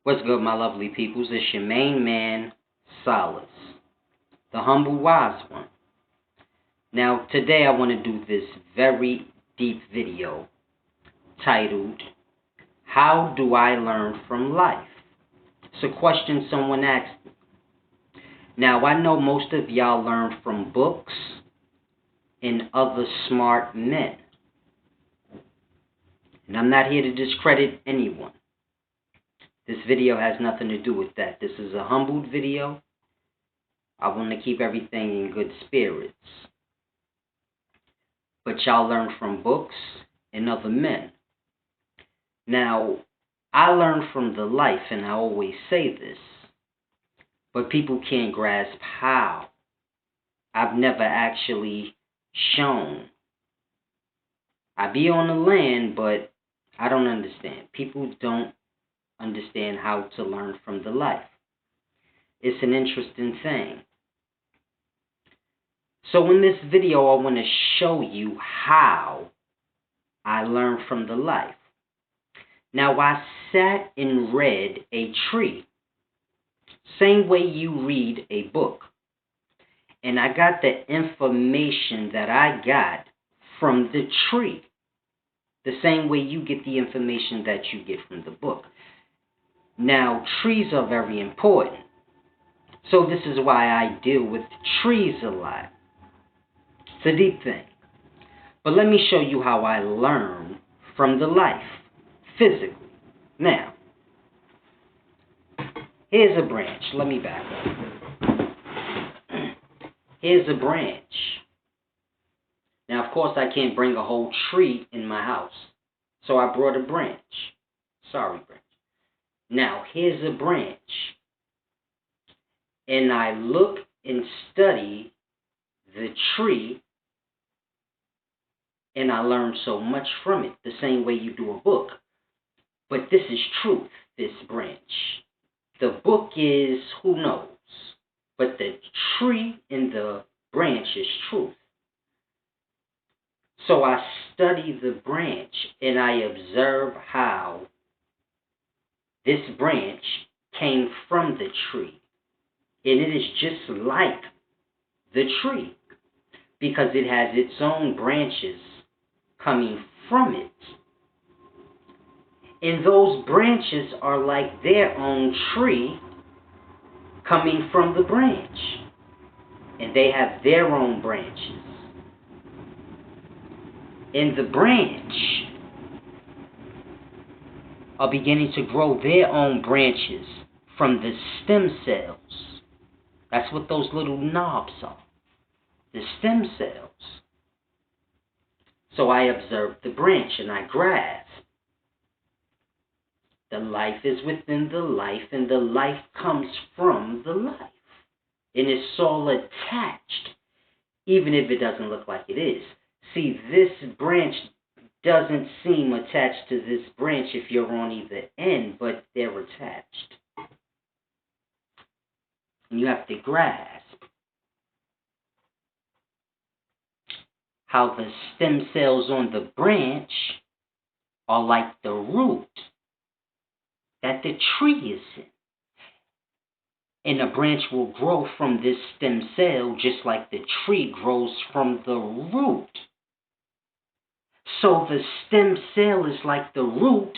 What's good, my lovely peoples? It's your main man, Solace, the humble wise one. Now, today I want to do this very deep video titled, How Do I Learn from Life? It's a question someone asked me. Now, I know most of y'all learn from books and other smart men. And I'm not here to discredit anyone. This video has nothing to do with that. This is a humbled video. I want to keep everything in good spirits. But y'all learn from books and other men. Now, I learn from the life, and I always say this, but people can't grasp how. I've never actually shown. I be on the land, but I don't understand. People don't understand how to learn from the life. It's an interesting thing. So in this video, I want to show you how I learned from the life. Now, I sat and read a tree, same way you read a book. And I got the information that I got from the tree, the same way you get the information that you get from the book. Now, trees are very important. So this is why I deal with trees a lot. It's a deep thing. But let me show you how I learn from the life, physically. Now, here's a branch. Let me back up. Here's a branch. Now, of course, I can't bring a whole tree in my house. So I brought a branch. Sorry, branch. Now, here's a branch. And I look and study the tree, and I learn so much from it, the same way you do a book. But this is truth, this branch. The book is who knows, but the tree and the branch is truth. So I study the branch, and I observe how this branch came from the tree. And it is just like the tree, because it has its own branches coming from it. And those branches are like their own tree coming from the branch. And they have their own branches. And the branch are beginning to grow their own branches from the stem cells. That's what those little knobs are. The stem cells. So I observe the branch and I grasp. The life is within the life, and the life comes from the life. And it's all attached, even if it doesn't look like it is. See, this branch doesn't seem attached to this branch if you're on either end, but they're attached. And you have to grasp how the stem cells on the branch are like the root that the tree is in. And a branch will grow from this stem cell just like the tree grows from the root. So the stem cell is like the root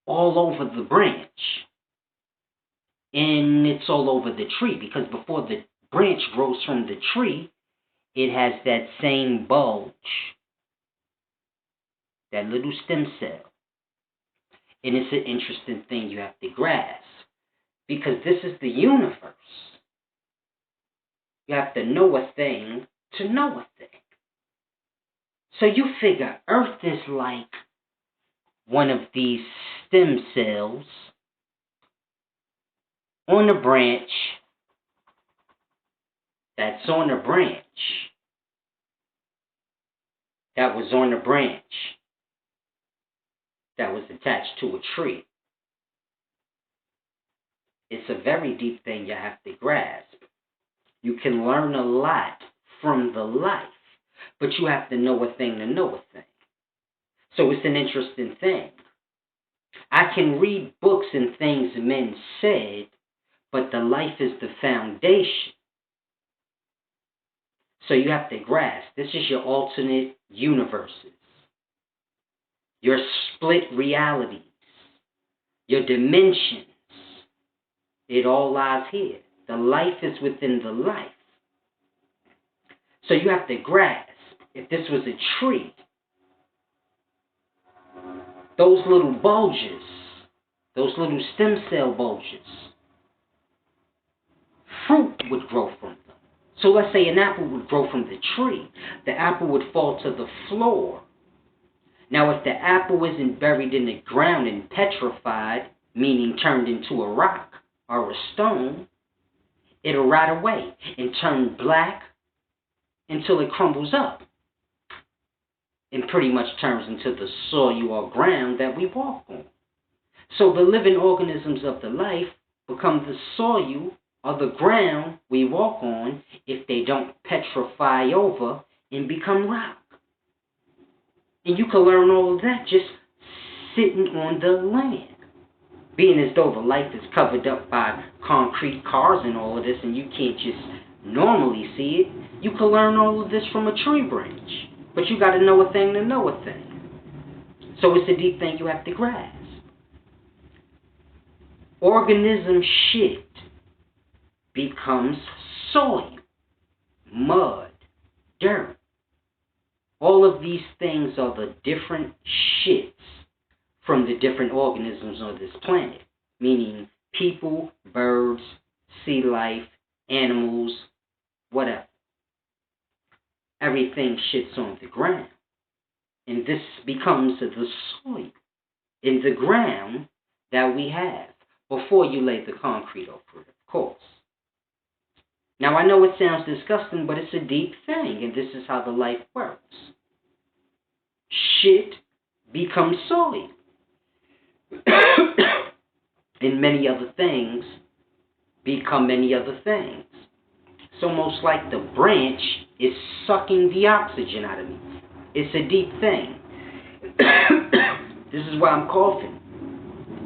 all over the branch. And it's all over the tree, because before the branch grows from the tree, it has that same bulge, that little stem cell. And it's an interesting thing you have to grasp, because this is the universe. You have to know a thing to know a thing. So you figure Earth is like one of these stem cells on a branch that's on a branch that was on a branch that was attached to a tree. It's a very deep thing you have to grasp. You can learn a lot from the life, but you have to know a thing to know a thing. So it's an interesting thing. I can read books and things men said, but the life is the foundation. So you have to grasp, this is your alternate universes, your split realities, your dimensions. It all lies here. The life is within the life. So you have to grasp, if this was a tree, those little bulges, those little stem cell bulges, fruit would grow from them. So let's say an apple would grow from the tree. The apple would fall to the floor. Now, if the apple isn't buried in the ground and petrified, meaning turned into a rock or a stone, it'll rot away and turn black until it crumbles up and pretty much turns into the soil or ground that we walk on. So the living organisms of the life become the soil or the ground we walk on if they don't petrify over and become rock. And you can learn all of that just sitting on the land. Being as though the life is covered up by concrete cars and all of this, and you can't just normally see it, you can learn all of this from a tree branch. But you got to know a thing to know a thing. So it's a deep thing you have to grasp. Organism shit becomes soil, mud, dirt. All of these things are the different shits from the different organisms on this planet, meaning people, birds, sea life, animals, whatever. Everything shits on the ground. And this becomes the soil in the ground that we have before you lay the concrete over it, of course. Now, I know it sounds disgusting, but it's a deep thing, and this is how the life works. Shit becomes soil. And many other things become many other things. It's almost like the branch is sucking the oxygen out of me. It's a deep thing. This is why I'm coughing.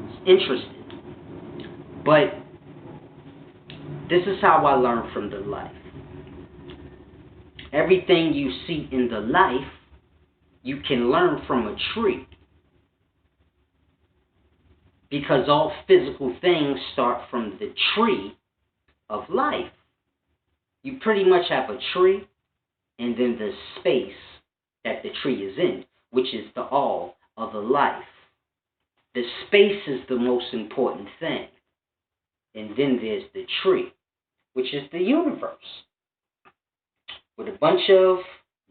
It's interesting. But this is how I learn from the life. Everything you see in the life, you can learn from a tree. Because all physical things start from the tree of life. You pretty much have a tree and then the space that the tree is in, which is the all of the life. The space is the most important thing. And then there's the tree, which is the universe, with a bunch of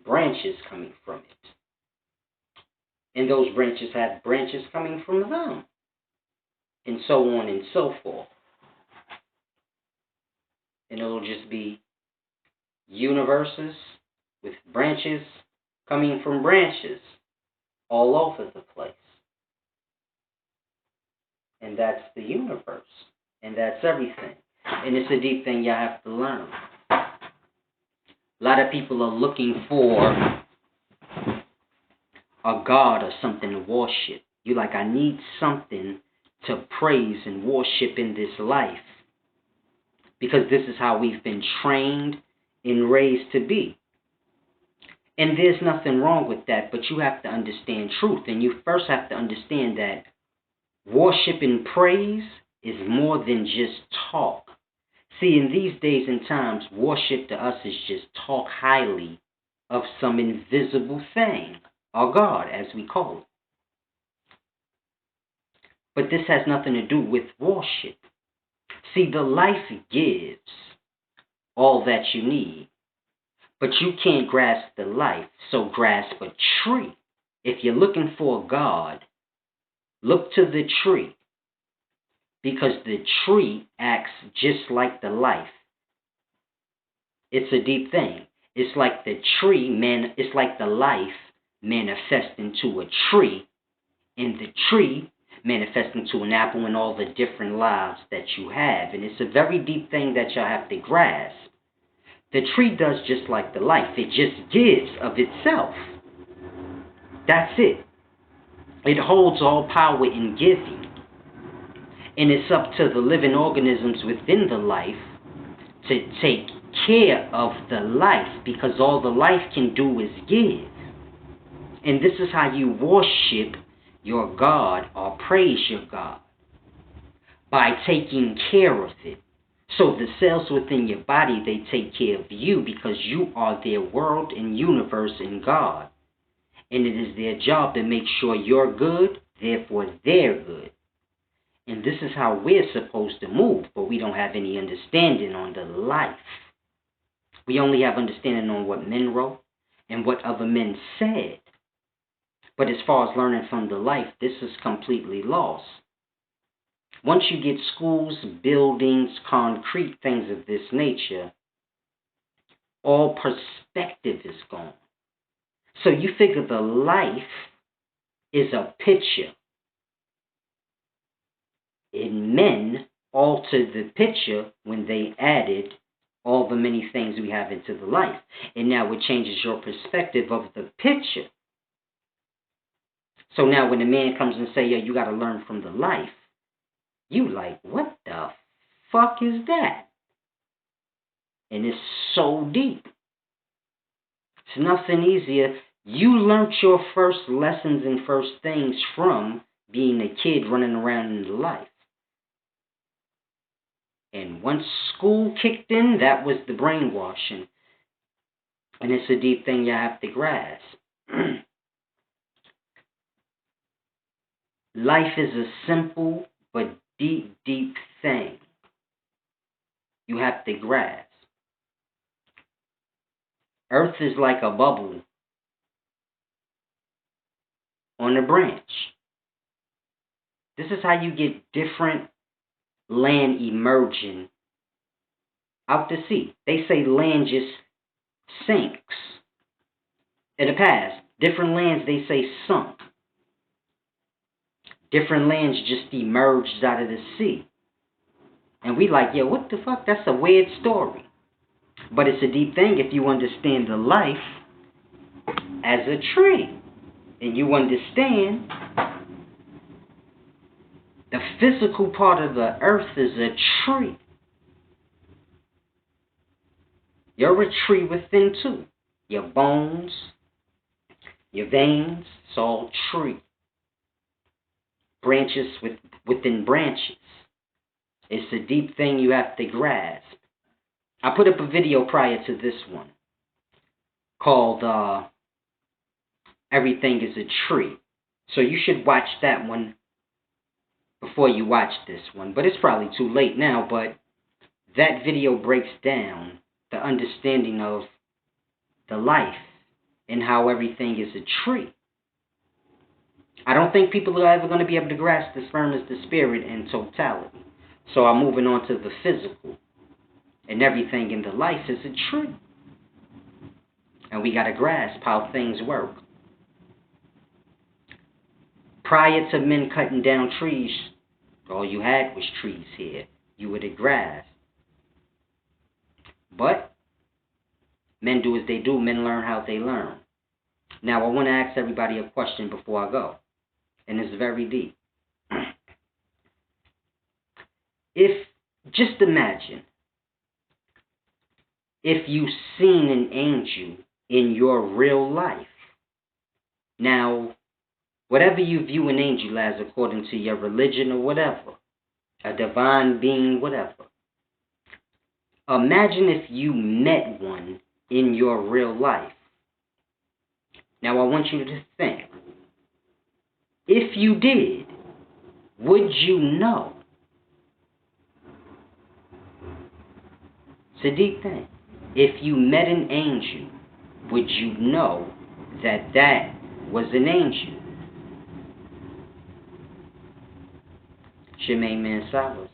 branches coming from it. And those branches have branches coming from them. And so on and so forth. And it'll just be universes with branches coming from branches all over the place. And that's the universe. And that's everything. And it's a deep thing you have to learn. A lot of people are looking for a god or something to worship. You're like, I need something to praise and worship in this life. Because this is how we've been trained and raised to be. And there's nothing wrong with that, but you have to understand truth. And you first have to understand that worship and praise is more than just talk. See, in these days and times, worship to us is just talk highly of some invisible thing, or God, as we call it. But this has nothing to do with worship. See, the life gives all that you need. But you can't grasp the life, so grasp a tree. If you're looking for a God, look to the tree. Because the tree acts just like the life. It's a deep thing. It's like the tree, it's like the life manifests into a tree, and the tree manifests into an apple and all the different lives that you have. And it's a very deep thing that you'll have to grasp. The tree does just like the life. It just gives of itself. That's it. It holds all power in giving. And it's up to the living organisms within the life to take care of the life, because all the life can do is give. And this is how you worship your God or praise your God, by taking care of it. So the cells within your body, they take care of you because you are their world and universe in God. And it is their job to make sure you're good, therefore they're good. And this is how we're supposed to move, but we don't have any understanding on the life. We only have understanding on what men wrote and what other men said. But as far as learning from the life, this is completely lost. Once you get schools, buildings, concrete things of this nature, all perspective is gone. So you figure the life is a picture. And men altered the picture when they added all the many things we have into the life. And now it changes your perspective of the picture. So now when a man comes and say, yo, you got to learn from the life, you like, what the fuck is that? And it's so deep. It's nothing easier. You learned your first lessons and first things from being a kid running around in the life. And once school kicked in, that was the brainwashing. And it's a deep thing you have to grasp. Life is a simple but deep, deep thing you have to grasp. Earth is like a bubble on a branch. This is how you get different land emerging out to sea. They say land just sinks. In the past, different lands they say sunk. Different lands just emerged out of the sea. And we like, yo, what the fuck? That's a weird story. But it's a deep thing if you understand the life as a tree. And you understand the physical part of the earth is a tree. You're a tree within too. Your bones, your veins, it's all tree. Branches within branches. It's a deep thing you have to grasp. I put up a video prior to this one called Everything is a Tree. So you should watch that one before you watch this one. But it's probably too late now, but that video breaks down the understanding of the life and how everything is a tree. I don't think people are ever going to be able to grasp the sperm as the spirit in totality. So I'm moving on to the physical. And everything in the life is a tree. And we got to grasp how things work. Prior to men cutting down trees, all you had was trees here. You would have grasped. But men do as they do. Men learn how they learn. Now, I want to ask everybody a question before I go. And it's very deep. Just imagine, if you've seen an angel in your real life. Now, whatever you view an angel as according to your religion or whatever, a divine being, whatever. Imagine if you met one in your real life. Now, I want you to think. If you did, would you know? It's a deep thing. If you met an angel, would you know that that was an angel? Shemaine Mansalas.